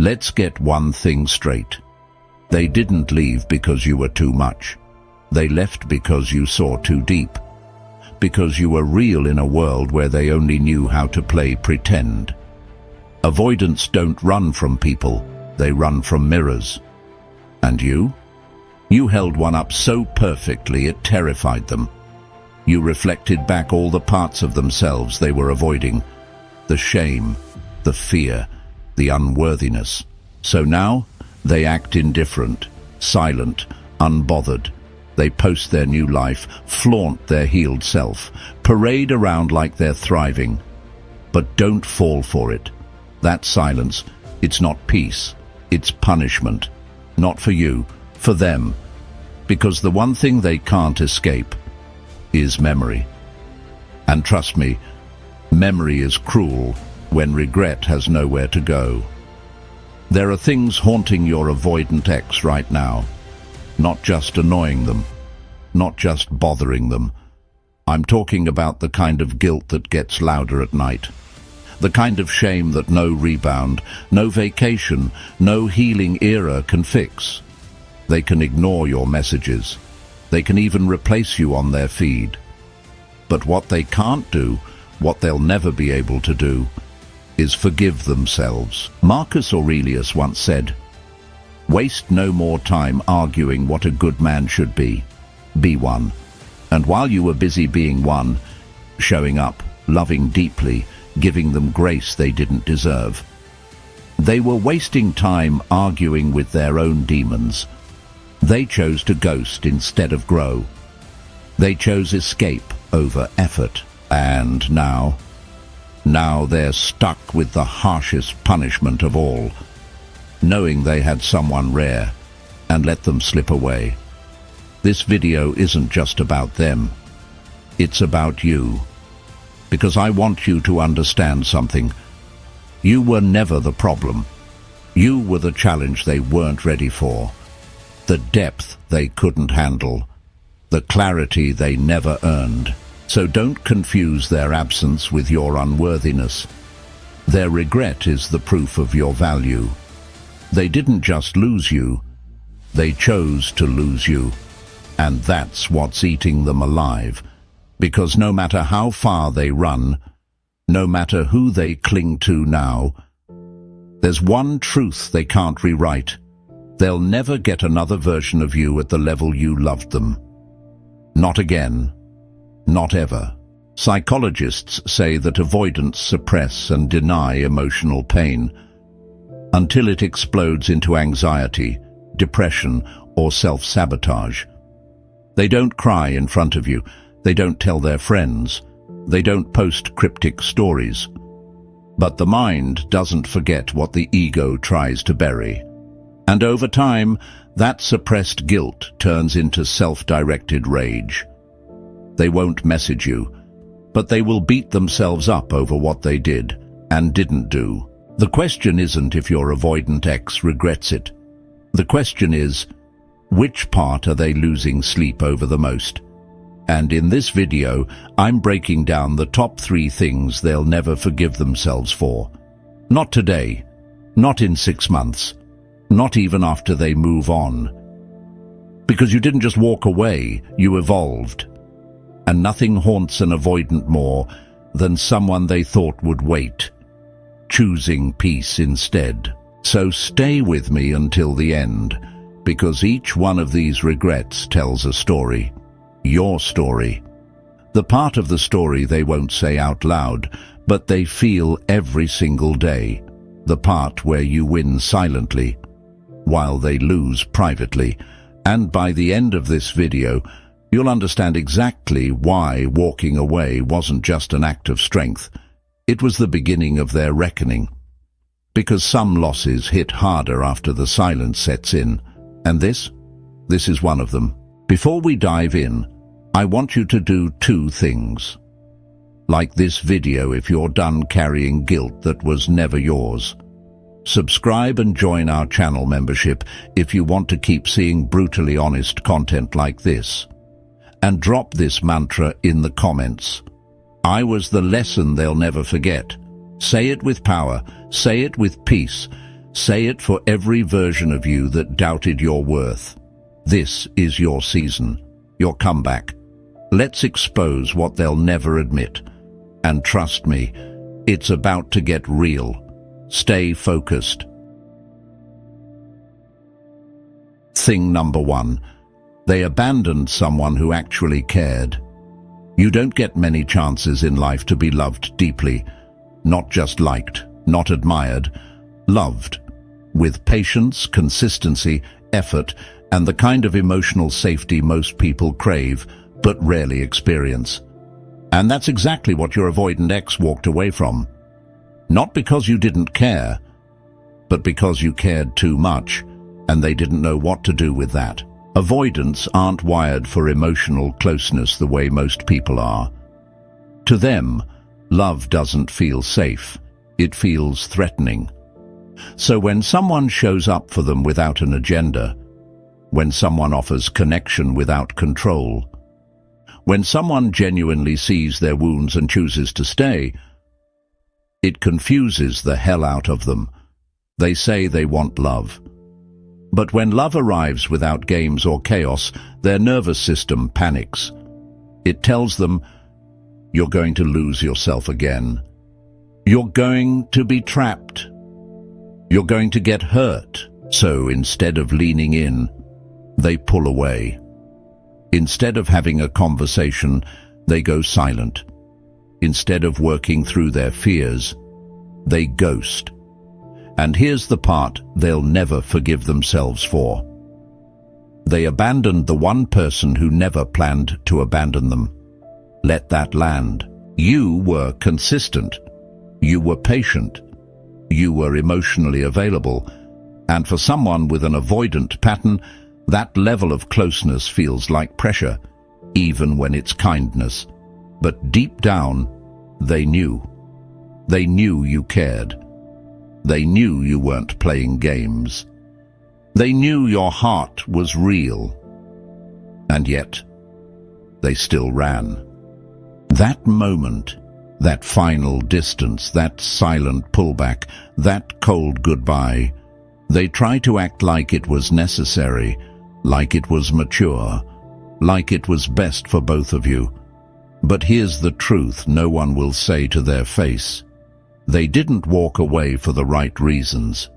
Let's get one thing straight. They didn't leave because you were too much. They left because you saw too deep. Because you were real in a world where they only knew how to play pretend. Avoidants don't run from people, they run from mirrors. And you? You held one up so perfectly it terrified them. You reflected back all the parts of themselves they were avoiding. The shame, the fear, the unworthiness. So now, they act indifferent, silent, unbothered. They post their new life, flaunt their healed self, parade around like they're thriving. But don't fall for it. That silence, it's not peace, it's punishment. Not for you, for them. Because the one thing they can't escape is memory. And trust me, memory is cruel when regret has nowhere to go. There are things haunting your avoidant ex right now. Not just annoying them, not just bothering them. I'm talking about the kind of guilt that gets louder at night. The kind of shame that no rebound, no vacation, no healing era can fix. They can ignore your messages. They can even replace you on their feed. But what they can't do, what they'll never be able to do, is forgive themselves. Marcus Aurelius once said, "Waste no more time arguing what a good man should be. Be one." And while you were busy being one, showing up, loving deeply, giving them grace they didn't deserve, they were wasting time arguing with their own demons. They chose to ghost instead of grow. They chose escape over effort. And now they're stuck with the harshest punishment of all, knowing they had someone rare and let them slip away. This video isn't just about them. It's about you. Because I want you to understand something. You were never the problem. You were the challenge they weren't ready for. The depth they couldn't handle. The clarity they never earned. So don't confuse their absence with your unworthiness. Their regret is the proof of your value. They didn't just lose you. They chose to lose you. And that's what's eating them alive. Because no matter how far they run, no matter who they cling to now, there's one truth they can't rewrite. They'll never get another version of you at the level you loved them. Not again. Not ever. Psychologists say that avoidants suppress and deny emotional pain until it explodes into anxiety, depression, or self-sabotage. They don't cry in front of you. They don't tell their friends. They don't post cryptic stories. But the mind doesn't forget what the ego tries to bury. And over time, that suppressed guilt turns into self-directed rage. They won't message you, but they will beat themselves up over what they did and didn't do. The question isn't if your avoidant ex regrets it. The question is, which part are they losing sleep over the most? And in this video, I'm breaking down the top 3 things they'll never forgive themselves for. Not today, not in 6 months, not even after they move on. Because you didn't just walk away, you evolved. And nothing haunts an avoidant more than someone they thought would wait, choosing peace instead. So stay with me until the end, because each one of these regrets tells a story. Your story. The part of the story they won't say out loud, but they feel every single day. The part where you win silently, while they lose privately. And by the end of this video, you'll understand exactly why walking away wasn't just an act of strength. It was the beginning of their reckoning. Because some losses hit harder after the silence sets in. And this is one of them. Before we dive in, I want you to do 2 things. Like this video if you're done carrying guilt that was never yours. Subscribe and join our channel membership if you want to keep seeing brutally honest content like this. And drop this mantra in the comments. I was the lesson they'll never forget. Say it with power, say it with peace, Say it for every version of you that doubted your worth. This is your season, your comeback. Let's expose what they'll never admit. And trust me, it's about to get real. Stay focused. Thing number 1. They abandoned someone who actually cared. You don't get many chances in life to be loved deeply. Not just liked, not admired, loved. With patience, consistency, effort, and the kind of emotional safety most people crave, but rarely experience. And that's exactly what your avoidant ex walked away from. Not because you didn't care, but because you cared too much, and they didn't know what to do with that. Avoidants aren't wired for emotional closeness the way most people are. To them, love doesn't feel safe. It feels threatening. So when someone shows up for them without an agenda, when someone offers connection without control, when someone genuinely sees their wounds and chooses to stay, it confuses the hell out of them. They say they want love. But when love arrives without games or chaos, their nervous system panics. It tells them, you're going to lose yourself again. You're going to be trapped. You're going to get hurt. So instead of leaning in, they pull away. Instead of having a conversation, they go silent. Instead of working through their fears, they ghost. And here's the part they'll never forgive themselves for. They abandoned the one person who never planned to abandon them. Let that land. You were consistent. You were patient. You were emotionally available. And for someone with an avoidant pattern, that level of closeness feels like pressure, even when it's kindness. But deep down, they knew. They knew you cared. They knew you weren't playing games. They knew your heart was real. And yet, they still ran. That moment, that final distance, that silent pullback, that cold goodbye, they tried to act like it was necessary, like it was mature, like it was best for both of you. But here's the truth no one will say to their face. They didn't walk away for the right reasons.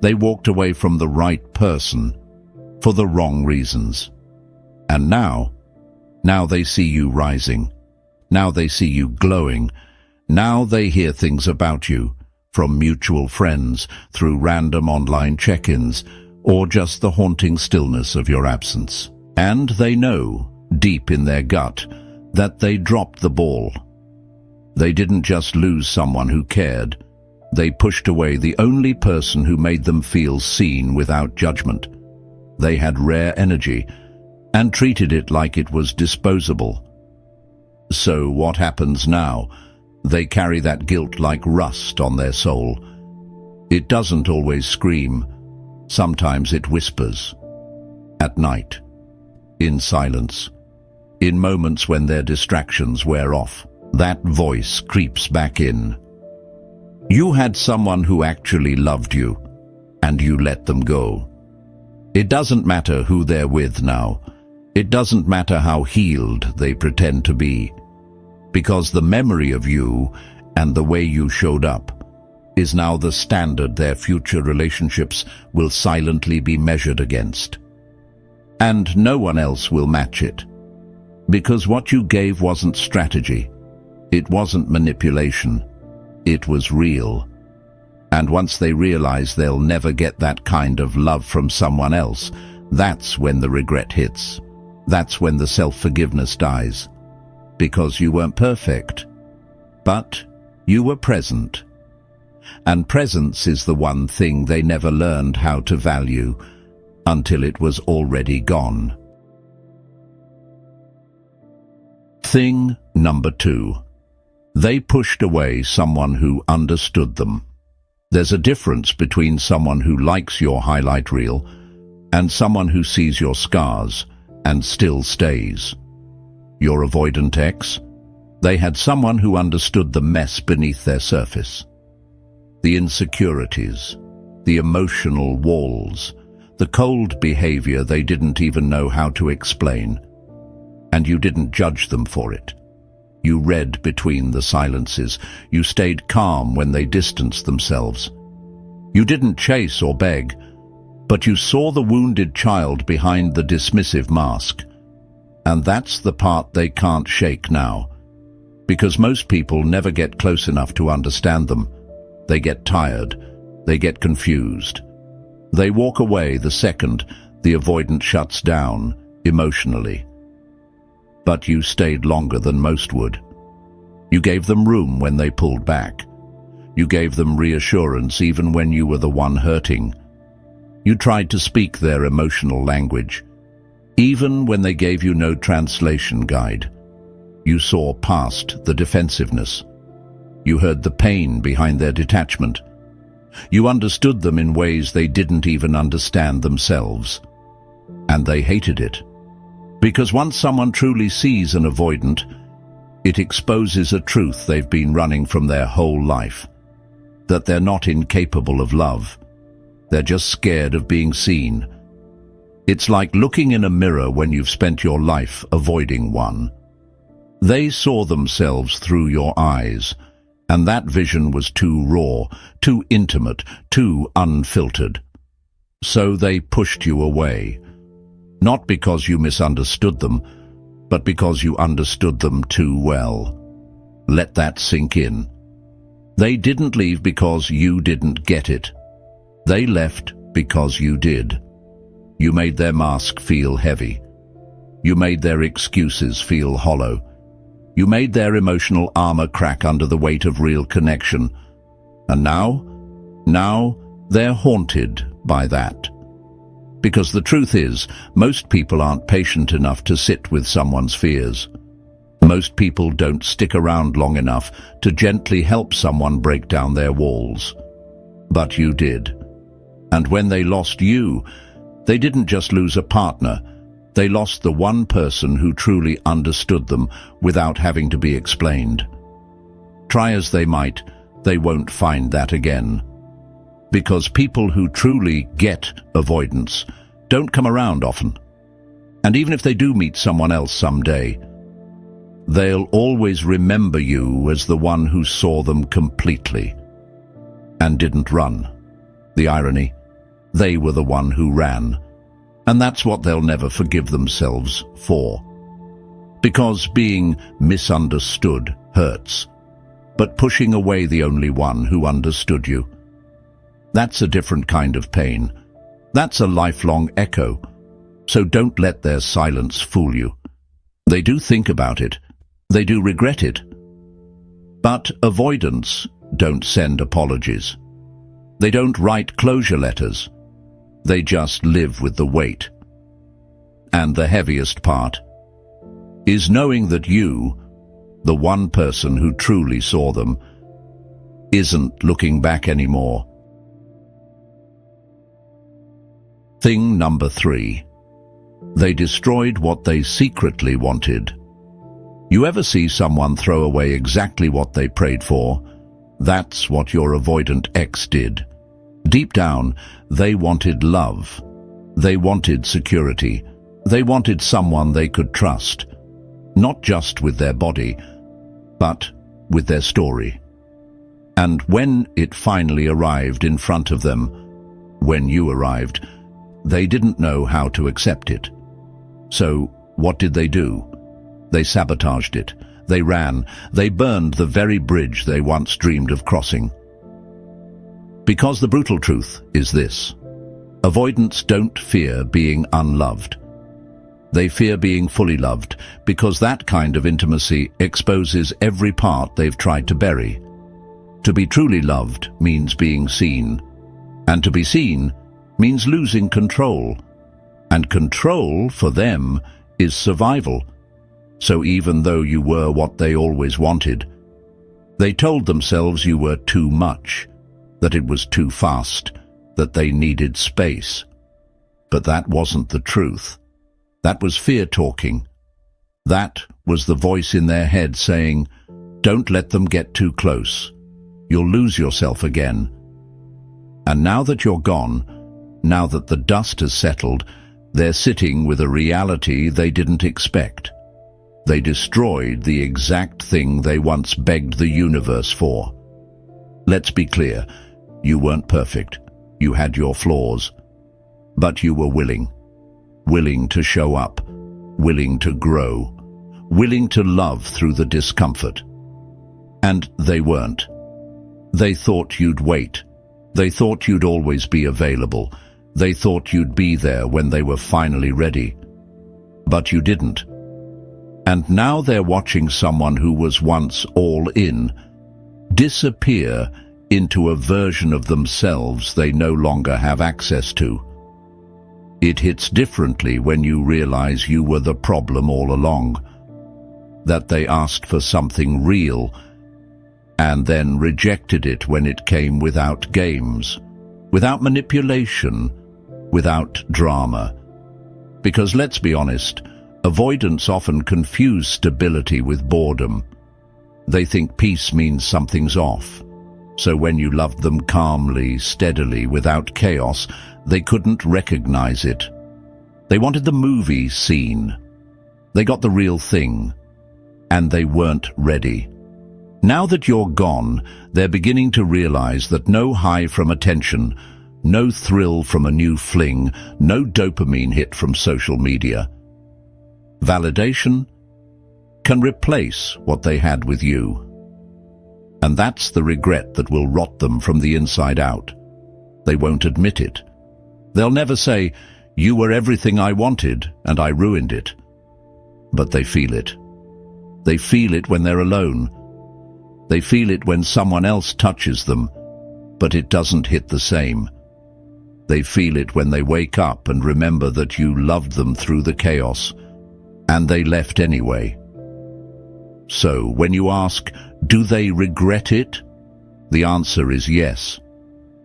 They walked away from the right person for the wrong reasons. And now they see you rising. Now they see you glowing. Now they hear things about you, from mutual friends, through random online check-ins, or just the haunting stillness of your absence. And they know, deep in their gut, that they dropped the ball. They didn't just lose someone who cared. They pushed away the only person who made them feel seen without judgment. They had rare energy and treated it like it was disposable. So what happens now? They carry that guilt like rust on their soul. It doesn't always scream. Sometimes it whispers. At night. In silence. In moments when their distractions wear off. That voice creeps back in. You had someone who actually loved you, and you let them go. It doesn't matter who they're with now. It doesn't matter how healed they pretend to be. Because the memory of you and the way you showed up is now the standard their future relationships will silently be measured against. And no one else will match it. Because what you gave wasn't strategy. It wasn't manipulation. It was real. And once they realize they'll never get that kind of love from someone else, that's when the regret hits. That's when the self-forgiveness dies. Because you weren't perfect, but you were present. And presence is the one thing they never learned how to value until it was already gone. Thing number 2. They pushed away someone who understood them. There's a difference between someone who likes your highlight reel and someone who sees your scars and still stays. Your avoidant ex? They had someone who understood the mess beneath their surface. The insecurities, the emotional walls, the cold behavior they didn't even know how to explain. And you didn't judge them for it. You read between the silences. You stayed calm when they distanced themselves. You didn't chase or beg, but you saw the wounded child behind the dismissive mask. And that's the part they can't shake now. Because most people never get close enough to understand them. They get tired. They get confused. They walk away the second the avoidant shuts down emotionally. But you stayed longer than most would. You gave them room when they pulled back. You gave them reassurance even when you were the one hurting. You tried to speak their emotional language, even when they gave you no translation guide. You saw past the defensiveness. You heard the pain behind their detachment. You understood them in ways they didn't even understand themselves. And they hated it. Because once someone truly sees an avoidant, it exposes a truth they've been running from their whole life. That they're not incapable of love. They're just scared of being seen. It's like looking in a mirror when you've spent your life avoiding one. They saw themselves through your eyes, and that vision was too raw, too intimate, too unfiltered. So they pushed you away. Not because you misunderstood them, but because you understood them too well. Let that sink in. They didn't leave because you didn't get it. They left because you did. You made their mask feel heavy. You made their excuses feel hollow. You made their emotional armor crack under the weight of real connection. And now they're haunted by that. Because the truth is, most people aren't patient enough to sit with someone's fears. Most people don't stick around long enough to gently help someone break down their walls. But you did. And when they lost you, they didn't just lose a partner. They lost the one person who truly understood them without having to be explained. Try as they might, they won't find that again. Because people who truly get avoidance don't come around often. And even if they do meet someone else someday, they'll always remember you as the one who saw them completely and didn't run. The irony, they were the one who ran. And that's what they'll never forgive themselves for. Because being misunderstood hurts, but pushing away the only one who understood you, that's a different kind of pain. That's a lifelong echo. So don't let their silence fool you. They do think about it. They do regret it. But avoidants don't send apologies. They don't write closure letters. They just live with the weight. And the heaviest part is knowing that you, the one person who truly saw them, isn't looking back anymore. Thing number 3. They destroyed what they secretly wanted. You ever see someone throw away exactly what they prayed for? That's what your avoidant ex did. Deep down, they wanted love. They wanted security. They wanted someone they could trust. Not just with their body, but with their story. And when it finally arrived in front of them, when you arrived, they didn't know how to accept it. So what did they do? They sabotaged it. They ran. They burned the very bridge they once dreamed of crossing. Because the brutal truth is this: avoidants don't fear being unloved. They fear being fully loved, because that kind of intimacy exposes every part they've tried to bury. To be truly loved means being seen, and to be seen means losing control. And control, for them, is survival. So even though you were what they always wanted, they told themselves you were too much, that it was too fast, that they needed space. But that wasn't the truth. That was fear talking. That was the voice in their head saying, "Don't let them get too close. You'll lose yourself again." And now that you're gone, now that the dust has settled, they're sitting with a reality they didn't expect. They destroyed the exact thing they once begged the universe for. Let's be clear, you weren't perfect. You had your flaws. But you were willing. Willing to show up. Willing to grow. Willing to love through the discomfort. And they weren't. They thought you'd wait. They thought you'd always be available. They thought you'd be there when they were finally ready. But you didn't. And now they're watching someone who was once all in disappear into a version of themselves they no longer have access to. It hits differently when you realize you were the problem all along, that they asked for something real and then rejected it when it came without games, without manipulation, without drama. Because let's be honest, avoidants often confuse stability with boredom. They think peace means something's off. So when you loved them calmly, steadily, without chaos, they couldn't recognize it. They wanted the movie scene. They got the real thing. And they weren't ready. Now that you're gone, they're beginning to realize that no high from attention, no thrill from a new fling, no dopamine hit from social media, validation can replace what they had with you. And that's the regret that will rot them from the inside out. They won't admit it. They'll never say, "You were everything I wanted, and I ruined it." But they feel it. They feel it when they're alone. They feel it when someone else touches them, but it doesn't hit the same. They feel it when they wake up and remember that you loved them through the chaos, and they left anyway. So, when you ask, do they regret it? The answer is yes.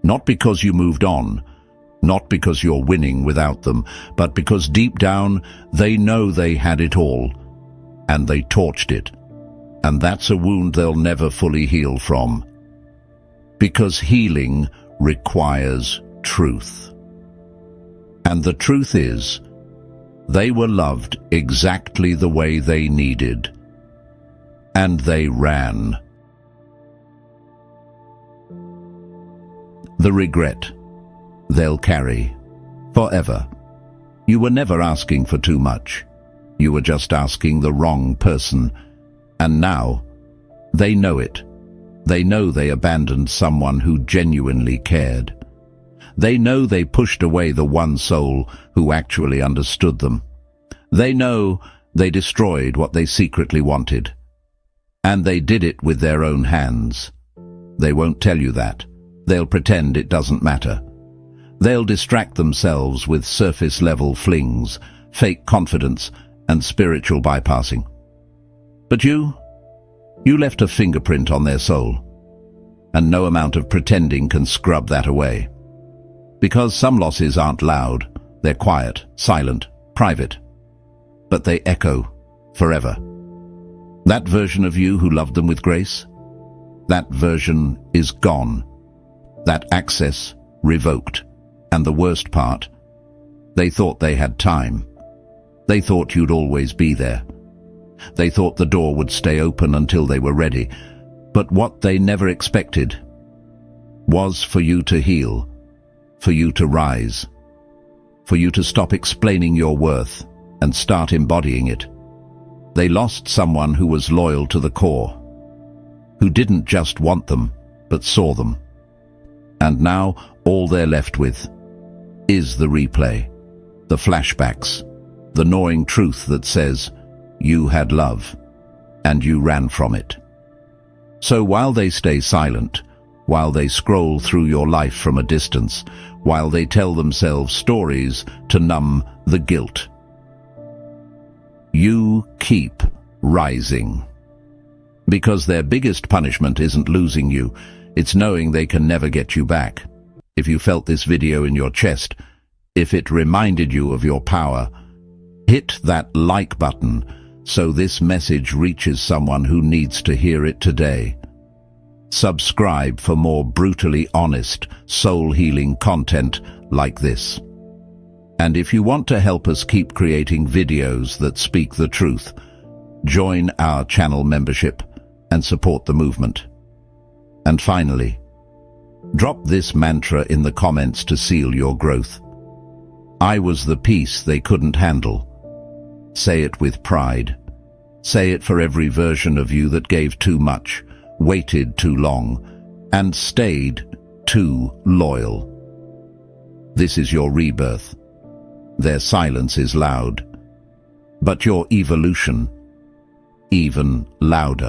Not because you moved on, not because you're winning without them, but because deep down they know they had it all, and they torched it. And that's a wound they'll never fully heal from. Because healing requires truth. And the truth is, they were loved exactly the way they needed. And they ran. The regret they'll carry forever. You were never asking for too much. You were just asking the wrong person. And now, they know it. They know they abandoned someone who genuinely cared. They know they pushed away the one soul who actually understood them. They know they destroyed what they secretly wanted. And they did it with their own hands. They won't tell you that. They'll pretend it doesn't matter. They'll distract themselves with surface-level flings, fake confidence, and spiritual bypassing. But you left a fingerprint on their soul, and no amount of pretending can scrub that away. Because some losses aren't loud, they're quiet, silent, private, but they echo forever. That version of you who loved them with grace, that version is gone. That access revoked. And the worst part, they thought they had time. They thought you'd always be there. They thought the door would stay open until they were ready. But what they never expected was for you to heal, for you to rise, for you to stop explaining your worth and start embodying it. They lost someone who was loyal to the core, who didn't just want them, but saw them. And now all they're left with is the replay, the flashbacks, the gnawing truth that says, you had love, and you ran from it. So while they stay silent, while they scroll through your life from a distance, while they tell themselves stories to numb the guilt, you keep rising. Because their biggest punishment isn't losing you, it's knowing they can never get you back. If you felt this video in your chest, if it reminded you of your power, hit that like button so this message reaches someone who needs to hear it today. Subscribe for more brutally honest, soul-healing content like this. And if you want to help us keep creating videos that speak the truth, join our channel membership and support the movement. And finally, drop this mantra in the comments to seal your growth. I was the piece they couldn't handle. Say it with pride. Say it for every version of you that gave too much, waited too long, and stayed too loyal. This is your rebirth. Their silence is loud, but your evolution, even louder.